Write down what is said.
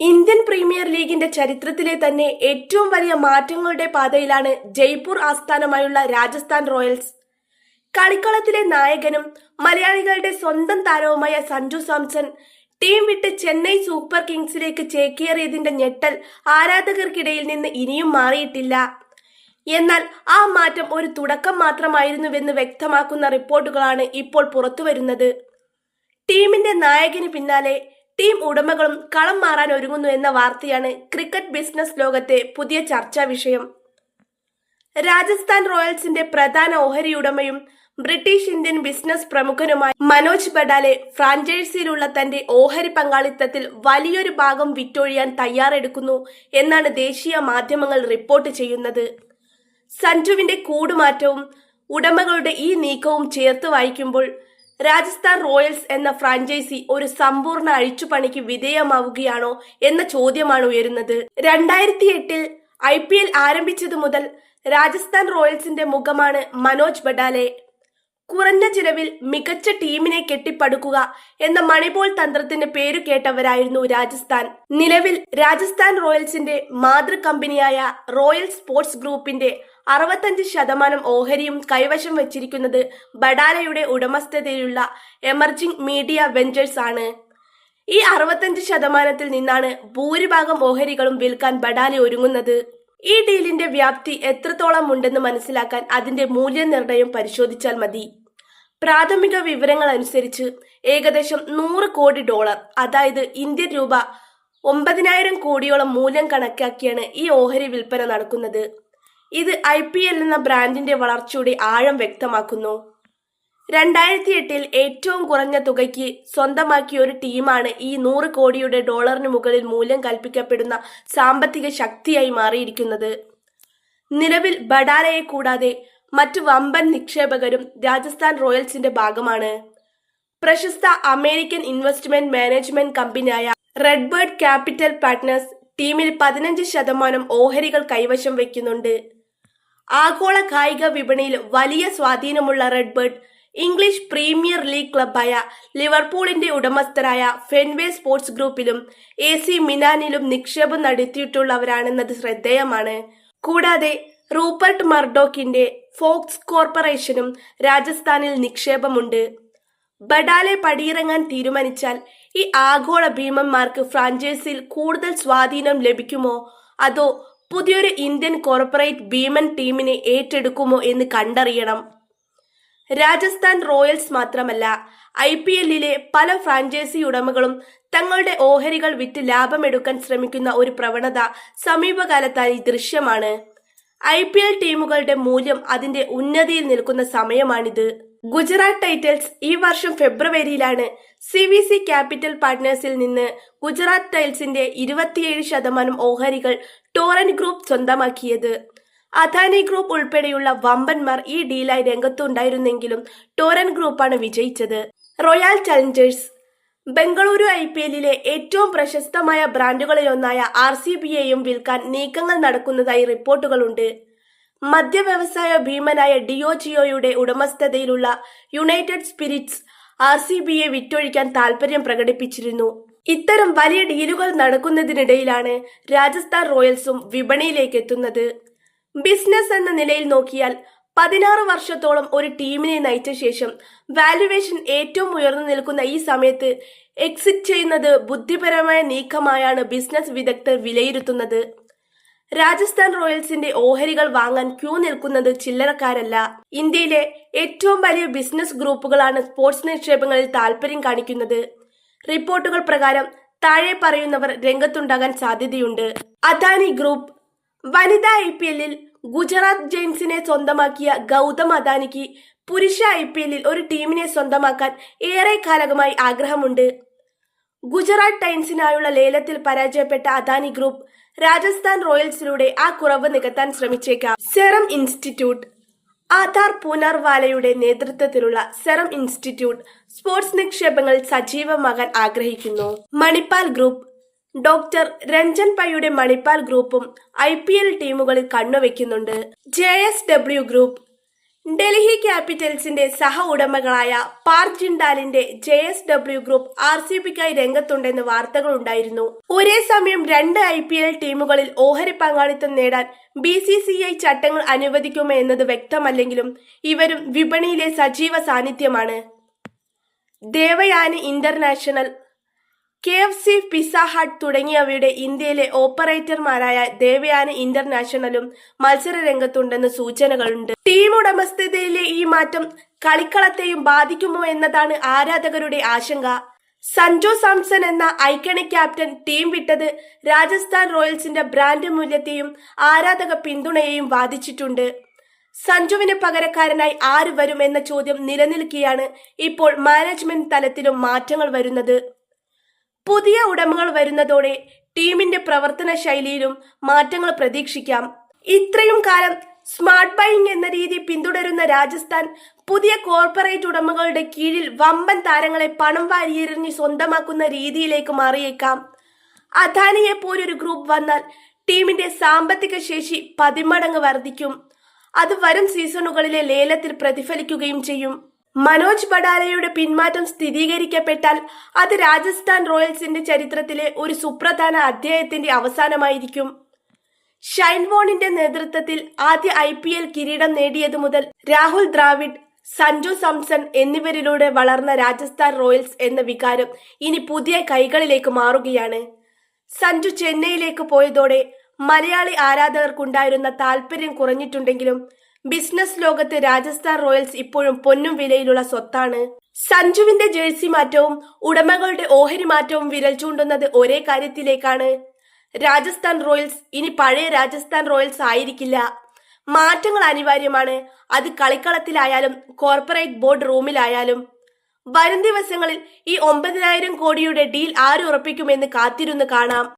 Indian premier ലീഗിന്റെ ചരിത്രത്തിലെ തന്നെ ഏറ്റവും വലിയ മാറ്റങ്ങളുടെ പാതയിലാണ് ജയ്പൂർ ആസ്ഥാനമായുള്ള രാജസ്ഥാൻ റോയൽസ്. കളിക്കളത്തിലെ നായകനും മലയാളികളുടെ സ്വന്തം താരവുമായ സഞ്ജു സാംസൺ ടീം വിട്ട് ചെന്നൈ സൂപ്പർ കിങ്സിലേക്ക് ചേക്കേറിയതിന്റെ ഞെട്ടൽ ആരാധകർക്കിടയിൽ നിന്ന് ഇനിയും മാറിയിട്ടില്ല. എന്നാൽ ആ മാറ്റം ഒരു തുടക്കം മാത്രമായിരുന്നുവെന്ന് വ്യക്തമാക്കുന്ന റിപ്പോർട്ടുകളാണ് ഇപ്പോൾ പുറത്തുവരുന്നത്. ടീമിന്റെ നായകന് പിന്നാലെ ടീം ഉടമകളും കളം മാറാൻ ഒരുങ്ങുന്നു എന്ന വാർത്തയാണ് ക്രിക്കറ്റ് ബിസിനസ് ലോകത്തെ പുതിയ ചർച്ചാ വിഷയം. രാജസ്ഥാൻ റോയൽസിന്റെ പ്രധാന ഓഹരി ഉടമയും ബ്രിട്ടീഷ് ഇന്ത്യൻ ബിസിനസ് പ്രമുഖനുമായ മനോജ് ബഡാലെ ഫ്രാഞ്ചൈസിയിലുള്ള തന്റെ ഓഹരി പങ്കാളിത്തത്തിൽ വലിയൊരു ഭാഗം വിറ്റൊഴിയാൻ തയ്യാറെടുക്കുന്നു എന്നാണ് ദേശീയ മാധ്യമങ്ങൾ റിപ്പോർട്ട് ചെയ്യുന്നത്. സഞ്ജുവിന്റെ കൂടുമാറ്റവും ഉടമകളുടെ ഈ നീക്കവും ചേർത്ത് വായിക്കുമ്പോൾ രാജസ്ഥാൻ റോയൽസ് എന്ന ഫ്രാഞ്ചൈസി ഒരു സമ്പൂർണ്ണ അഴിച്ചുപണിക്ക് വിധേയമാവുകയാണോ എന്ന ചോദ്യമാണ് ഉയരുന്നത്. 2008 IPL ആരംഭിച്ചതു മുതൽ രാജസ്ഥാൻ റോയൽസിന്റെ മുഖമാണ് മനോജ് ബഡാലെ. കുറഞ്ഞ ചിലവിൽ മികച്ച ടീമിനെ കെട്ടിപ്പടുക്കുക എന്ന മണിബോൾ തന്ത്രത്തിന് പേരു കേട്ടവരായിരുന്നു രാജസ്ഥാൻ. നിലവിൽ രാജസ്ഥാൻ റോയൽസിന്റെ മാതൃ കമ്പനിയായ റോയൽ സ്പോർട്സ് ഗ്രൂപ്പിന്റെ 65% ഓഹരിയും കൈവശം വച്ചിരിക്കുന്നത് ബഡാലയുടെ ഉടമസ്ഥതയിലുള്ള എമർജിംഗ് മീഡിയ വെഞ്ചേഴ്സ് ആണ്. ഈ 65% നിന്നാണ് ഭൂരിഭാഗം ഓഹരികളും വിൽക്കാൻ ബഡാല ഒരുങ്ങുന്നത്. ഈ ഡീലിന്റെ വ്യാപ്തി എത്രത്തോളം ഉണ്ടെന്ന് മനസ്സിലാക്കാൻ അതിന്റെ മൂല്യനിർണ്ണയം പരിശോധിച്ചാൽ മതി. പ്രാഥമിക വിവരങ്ങൾ അനുസരിച്ച് ഏകദേശം $100 കോടി, അതായത് ഇന്ത്യൻ രൂപ 9,000 കോടിയോളം മൂല്യം കണക്കാക്കിയാണ് ഈ ഓഹരി വിൽപ്പന നടക്കുന്നത്. ഇത് IPL എന്ന ബ്രാൻഡിന്റെ വളർച്ചയുടെ ആഴം വ്യക്തമാക്കുന്നു. 2008 ഏറ്റവും കുറഞ്ഞ തുകയ്ക്ക് സ്വന്തമാക്കിയ ഒരു ടീമാണ് ഈ $100 കോടിയുടെ മുകളിൽ മൂല്യം കൽപ്പിക്കപ്പെടുന്ന സാമ്പത്തിക ശക്തിയായി മാറിയിരിക്കുന്നത്. നിലവിൽ ബഡാലയെ കൂടാതെ മറ്റു വമ്പൻ നിക്ഷേപകരും രാജസ്ഥാൻ റോയൽസിന്റെ ഭാഗമാണ്. പ്രശസ്ത അമേരിക്കൻ ഇൻവെസ്റ്റ്മെന്റ് മാനേജ്മെന്റ് കമ്പനിയായ റെഡ്ബേർഡ് ക്യാപിറ്റൽ പാർട്ട്നേഴ്സ് ടീമിൽ 15% ഓഹരികൾ കൈവശം വയ്ക്കുന്നുണ്ട്. ആഗോള കായിക വിപണിയിൽ വലിയ സ്വാധീനമുള്ള റെഡ്ബേർഡ് ഇംഗ്ലീഷ് പ്രീമിയർ ലീഗ് ക്ലബായ ലിവർപൂളിന്റെ ഉടമസ്ഥരായ ഫെൻവേ സ്പോർട്സ് ഗ്രൂപ്പിലും AC മിലാനിലും നിക്ഷേപം നടത്തിയിട്ടുള്ളവരാണെന്നത് ശ്രദ്ധേയമാണ്. കൂടാതെ റൂപ്പർട്ട് മർഡോക്കിന്റെ ഫോക്സ് കോർപ്പറേഷനും രാജസ്ഥാനിൽ നിക്ഷേപമുണ്ട്. ബഡാലെ പടിയിറങ്ങാൻ തീരുമാനിച്ചാൽ ഈ ആഗോള ഭീമന്മാർക്ക് ഫ്രാഞ്ചൈസിയിൽ കൂടുതൽ സ്വാധീനം ലഭിക്കുമോ, അതോ പുതിയൊരു ഇന്ത്യൻ കോർപ്പറേറ്റ് ഭീമൻ ടീമിനെ ഏറ്റെടുക്കുമോ എന്ന് കണ്ടറിയണം. രാജസ്ഥാൻ റോയൽസ് മാത്രമല്ല, IPLലെ പല ഫ്രാഞ്ചൈസി ഉടമകളും തങ്ങളുടെ ഓഹരികൾ വിറ്റ് ലാഭമെടുക്കാൻ ശ്രമിക്കുന്ന ഒരു പ്രവണത സമീപകാലത്തായി ദൃശ്യമാണ്. IPL ടീമുകളുടെ മൂല്യം അതിന്റെ ഉന്നതിയിൽ നിൽക്കുന്ന സമയമാണിത്. ഗുജറാത്ത് ടൈറ്റൻസ് ഈ വർഷം ഫെബ്രുവരിയിലാണ് CVC ക്യാപിറ്റൽ പാർട്ട്നേഴ്സിൽ നിന്ന് ഗുജറാത്ത് ടൈറ്റൻസിന്റെ 27% ഓഹരികൾ ടോറന്റ് ഗ്രൂപ്പ് സ്വന്തമാക്കിയത്. അദാനി ഗ്രൂപ്പ് ഉൾപ്പെടെയുള്ള വമ്പന്മാർ ഈ ഡീലായി രംഗത്തുണ്ടായിരുന്നെങ്കിലും ടോറന്റ് ഗ്രൂപ്പാണ് വിജയിച്ചത്. റോയൽ ചലഞ്ചേഴ്സ് ബംഗളൂരു IPLലെ ഏറ്റവും പ്രശസ്തമായ ബ്രാൻഡുകളിലൊന്നായ RCBയെയും വിൽക്കാൻ നീക്കങ്ങൾ നടക്കുന്നതായി റിപ്പോർട്ടുകളുണ്ട്. മദ്യവ്യവസായ ഭീമനായ ഡിയോജിയോയുടെ ഉടമസ്ഥതയിലുള്ള യുണൈറ്റഡ് സ്പിരിറ്റ്സ് RCBയെ വിറ്റൊഴിക്കാൻ താൽപര്യം പ്രകടിപ്പിച്ചിരുന്നു. ഇത്തരം വലിയ ഡീലുകൾ നടക്കുന്നതിനിടയിലാണ് രാജസ്ഥാൻ റോയൽസും വിപണിയിലേക്ക് എത്തുന്നത്. ബിസിനസ് എന്ന നിലയിൽ നോക്കിയാൽ 16 വർഷത്തോളം ഒരു ടീമിനെ നയിച്ച ശേഷം വാല്യുവേഷൻ ഏറ്റവും ഉയർന്നു നിൽക്കുന്ന ഈ സമയത്ത് എക്സിറ്റ് ചെയ്യുന്നത് ബുദ്ധിപരമായ നീക്കമായാണ് ബിസിനസ് വിദഗ്ധർ വിലയിരുത്തുന്നത്. രാജസ്ഥാൻ റോയൽസിന്റെ ഓഹരികൾ വാങ്ങാൻ ക്യൂ നിൽക്കുന്നത് ചില്ലറക്കാരല്ല. ഇന്ത്യയിലെ ഏറ്റവും വലിയ ബിസിനസ് ഗ്രൂപ്പുകളാണ് സ്പോർട്സ് നിക്ഷേപങ്ങളിൽ താൽപര്യം കാണിക്കുന്നത്. റിപ്പോർട്ടുകൾ പ്രകാരം താഴെ പറയുന്നവർ രംഗത്തുണ്ടാകാൻ സാധ്യതയുണ്ട്. അദാനി ഗ്രൂപ്പ്. വനിതാ IPLൽ ഗുജറാത്ത് ജയൻസിനെ സ്വന്തമാക്കിയ ഗൗതം അദാനിക്ക് പുരുഷ IPLൽ ഒരു ടീമിനെ സ്വന്തമാക്കാൻ ഏറെ കാലമായി ആഗ്രഹമുണ്ട്. ഗുജറാത്ത് ടൈറ്റൻസിനായുള്ള ലേലത്തിൽ പരാജയപ്പെട്ട അദാനി ഗ്രൂപ്പ് രാജസ്ഥാൻ റോയൽസിലൂടെ ആ കുറവ് നികത്താൻ ശ്രമിച്ചേക്കാം. Serum institute. ആധാർ പൂനാർവാലയുടെ നേതൃത്വത്തിലുള്ള സെറം ഇൻസ്റ്റിറ്റ്യൂട്ട് സ്പോർട്സ് നിക്ഷേപങ്ങൾ സജീവമാകാൻ ആഗ്രഹിക്കുന്നു. മണിപ്പാൽ ഗ്രൂപ്പ്. ഡോക്ടർ രഞ്ജൻ പൈയുടെ മണിപ്പാൽ ഗ്രൂപ്പും IPL ടീമുകളിൽ കണ്ണുവെക്കുന്നുണ്ട്. JSW group. ഡൽഹി ക്യാപിറ്റൽസിന്റെ സഹ ഉടമകളായ പാർക്ക് ജിൻഡാലിന്റെ JSW ഗ്രൂപ്പ് RCBക്കായി രംഗത്തുണ്ടെന്ന് വാർത്തകളുണ്ടായിരുന്നു. ഒരേ സമയം 2 IPL ടീമുകളിൽ ഓഹരി പങ്കാളിത്തം നേടാൻ BCCI ചട്ടങ്ങൾ അനുവദിക്കുമോ എന്നത് വ്യക്തമല്ലെങ്കിലും ഇവരും വിപണിയിലെ സജീവ സാന്നിധ്യമാണ്. Devayani international, KFC, pizza hut തുടങ്ങിയവയുടെ ഇന്ത്യയിലെ ഓപ്പറേറ്റർമാരായ ദേവയാനി ഇന്റർനാഷണലും മത്സര രംഗത്തുണ്ടെന്ന് സൂചനകളുണ്ട്. ടീം ഉടമസ്ഥതയിലെ ഈ മാറ്റം കളിക്കളത്തെയും ബാധിക്കുമോ എന്നതാണ് ആരാധകരുടെ ആശങ്ക. സഞ്ജു സാംസൺ എന്ന ഐക്കണിക് ക്യാപ്റ്റൻ ടീം വിട്ടത് രാജസ്ഥാൻ റോയൽസിന്റെ ബ്രാൻഡ് മൂല്യത്തെയും ആരാധക പിന്തുണയെയും ബാധിച്ചിട്ടുണ്ട്. സഞ്ജുവിന് പകരക്കാരനായി ആര് വരും എന്ന ചോദ്യം നിലനിൽക്കെയാണ് ഇപ്പോൾ മാനേജ്മെന്റ് തലത്തിലും മാറ്റങ്ങൾ വരുന്നത്. പുതിയ ഉടമകൾ വരുന്നതോടെ ടീമിന്റെ പ്രവർത്തന ശൈലിയിലും മാറ്റങ്ങൾ പ്രതീക്ഷിക്കാം. ഇത്രയും കാലം സ്മാർട്ട് ബൈയിങ് എന്ന രീതി പിന്തുടരുന്ന രാജസ്ഥാൻ പുതിയ കോർപ്പറേറ്റ് ഉടമകളുടെ കീഴിൽ വമ്പൻ താരങ്ങളെ പണം വാരിയെറിഞ്ഞ് സ്വന്തമാക്കുന്ന രീതിയിലേക്ക് മാറിയേക്കാം. അദാനിയെ പോലൊരു ഗ്രൂപ്പ് വന്നാൽ ടീമിന്റെ സാമ്പത്തിക ശേഷി 10 മടങ്ങ് വർദ്ധിക്കും. അത് വരും സീസണുകളിലെ ലേലത്തിൽ പ്രതിഫലിക്കുകയും ചെയ്യും. മനോജ് ബഡാലയുടെ പിന്മാറ്റം സ്ഥിരീകരിക്കപ്പെട്ടാൽ അത് രാജസ്ഥാൻ റോയൽസിന്റെ ചരിത്രത്തിലെ ഒരു സുപ്രധാന അധ്യായത്തിന്റെ അവസാനമായിരിക്കും. ഷൈൻ വോണിന്റെ നേതൃത്വത്തിൽ ആദ്യ IPL കിരീടം നേടിയതു മുതൽ രാഹുൽ ദ്രാവിഡ്, സഞ്ജു സാംസൺ എന്നിവരിലൂടെ വളർന്ന രാജസ്ഥാൻ റോയൽസ് എന്ന വികാരം ഇനി പുതിയ കൈകളിലേക്ക് മാറുകയാണ്. സഞ്ജു ചെന്നൈയിലേക്ക് പോയതോടെ മലയാളി ആരാധകർക്കുണ്ടായിരുന്ന താല്പര്യം കുറഞ്ഞിട്ടുണ്ടെങ്കിലും ബിസിനസ് ലോകത്ത് രാജസ്ഥാൻ റോയൽസ് ഇപ്പോഴും പൊന്നും വിലയിലുള്ള സ്വത്താണ്. സഞ്ജുവിന്റെ ജേഴ്സി മാറ്റവും ഉടമകളുടെ ഓഹരി മാറ്റവും വിരൽ ചൂണ്ടുന്നത് ഒരേ കാര്യത്തിലേക്കാണ്. രാജസ്ഥാൻ റോയൽസ് ഇനി പഴയ രാജസ്ഥാൻ റോയൽസ് ആയിരിക്കില്ല. മാറ്റങ്ങൾ അനിവാര്യമാണ്. അത് കളിക്കളത്തിലായാലും കോർപ്പറേറ്റ് ബോർഡ് റൂമിലായാലും. വരും ദിവസങ്ങളിൽ ഈ 9,000 കോടിയുടെ ഡീൽ ആര് ഉറപ്പിക്കുമെന്ന് കാത്തിരുന്ന് കാണാം.